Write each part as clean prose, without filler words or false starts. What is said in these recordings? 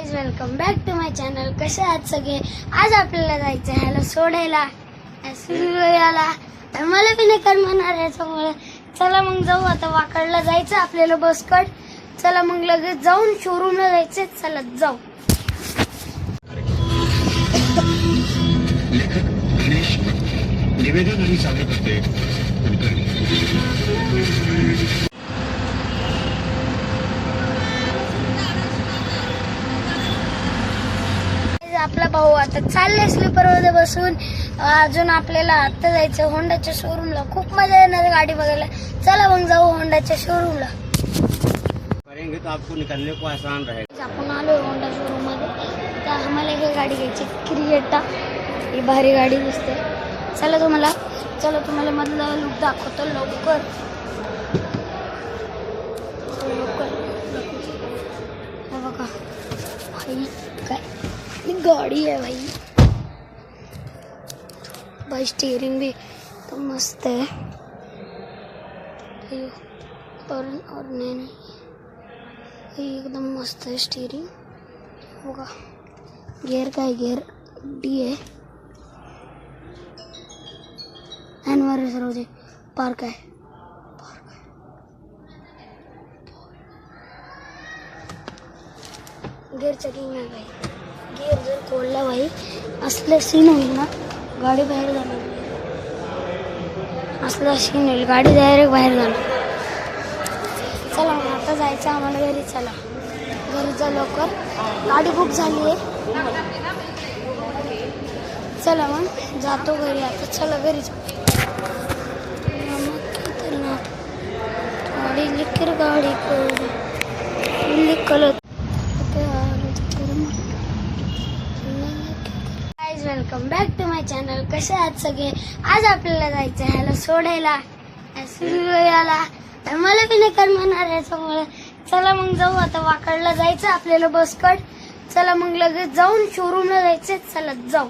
Guys welcome back to my channel. कसे आहात सगळे? आज आपल्याला जायचं आहे ह्याला सोडायला सूर्याला. मला पण नाही करमणार याच्यामुळे चला मग जाऊ. आता वाकडला जायचं आपल्याला बसकड. चला मग लगेच जाऊन शोरूमला जायचं. चला जाऊ. निवेदन आणि सादर करते आपला भाऊ आता चालले स्लीपर मध्ये बसून. अजून आपल्याला आता जायचं होंडाच्या शोरूमला. खूप मजा येणार गाडी बघायला. चला मग जाऊ होंडाच्या शोरूमला. करेंगे तो आपको निकलने को आसान रहेगा. आपण आलो होंडा शोरूम मध्ये. तर आम्हाला ही गाडी घ्यायची क्रिएटा. ही भारी गाडी दिसते. चला तुम्हाला मधला लुक दाखवतो लवकर. हे बघा भाई काय गाडी आहे भाई स्टीयरिंग भी तो मस्त है. और नहीं एकदम मस्त है स्टीयरिंग. बघा गियर काय गियर डी आहे. एनवर सर्व जे पार्क आहे. गियर चेकिंग आहे भाई. गियर जर खोलला भाई असलं सीन होईल ना गाडी बाहेर जाणार. असला सीन होईल गाडी डायरेक्ट बाहेर जाणार. चला मग आता जायचं आम्हाला घरी. चला घरी जा लवकर. गाडी बुक झाली आहे. चला मग जातो घरी आता. चला घरी जाऊ. गाडी लिखर गाडी colour. Guys welcome back to my channel. कसे आहात सगळे? आज आपल्याला जायचं आहे ह्याला सोडायला सूर्याला. मला पण नाही करमणार याच्यामुळे चला मग जाऊ. आता वाकडला जायचं आपल्याला बसकड. चला मग लगेच जाऊन शोरूमला जायचं. चला जाऊ.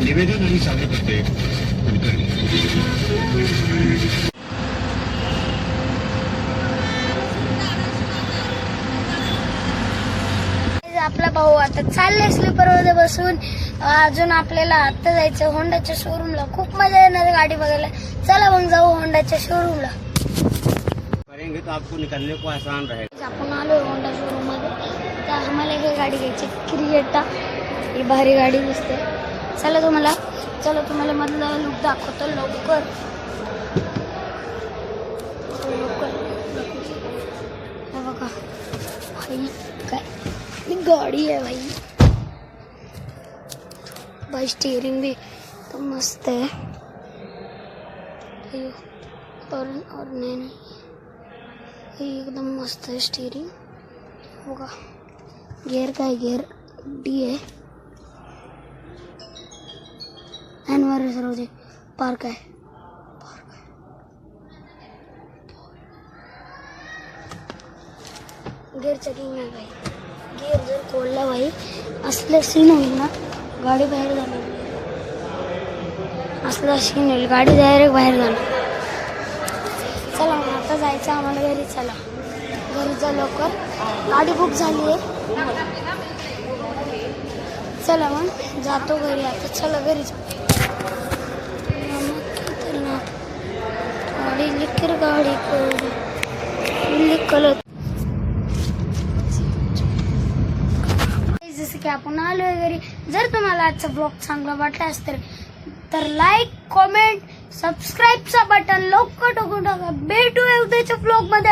निवेदन आणि सादर करते आपला भाऊ आता चालले स्लीपर मध्ये बसून. अजून आपल्याला आता जायचं होंडाच्या शोरूमला. खूप मजा येणार गाडी बघायला. चला मग जाऊ होंडाच्या शोरूमला. करेंगे तो आपको निकलने को आसान रहेगा. आपण आलो होंडा शोरूम मध्ये. तर आम्हाला ही गाडी घ्यायची क्रिएटा. ही भारी गाडी दिसते. चला तुम्हाला मधला लुक दाखवतो लवकर. हे बघा भाई काय गाडी आहे भाई स्टीयरिंग भी तो मस्त है. और नहीं एकदम मस्त है स्टीयरिंग. बघा गियर काय गियर डी आहे. एनवर सर्व जे पार्क आहे. गियर चेकिंग आहे भाई. गियर जर खोलला भाई असलं सीन होईल ना गाडी बाहेर जाणार. असला सीन होईल गाडी डायरेक्ट बाहेर जाणार. चला मग आता जायचं आम्हाला घरी. चला घरी जा लवकर. गाडी बुक झाली आहे. चला मग जातो घरी आता. चला घरी जाऊ. गाडी लिखर गाडी कलर. जसं की आपण आलोय घरी. जर तुम्हाला आजचा ब्लॉग चांगला वाटला तर लाईक कमेंट सबस्क्राईबचा बटन लवकर टाकून टाका. भेटूया उद्याच्या ब्लॉग मध्ये.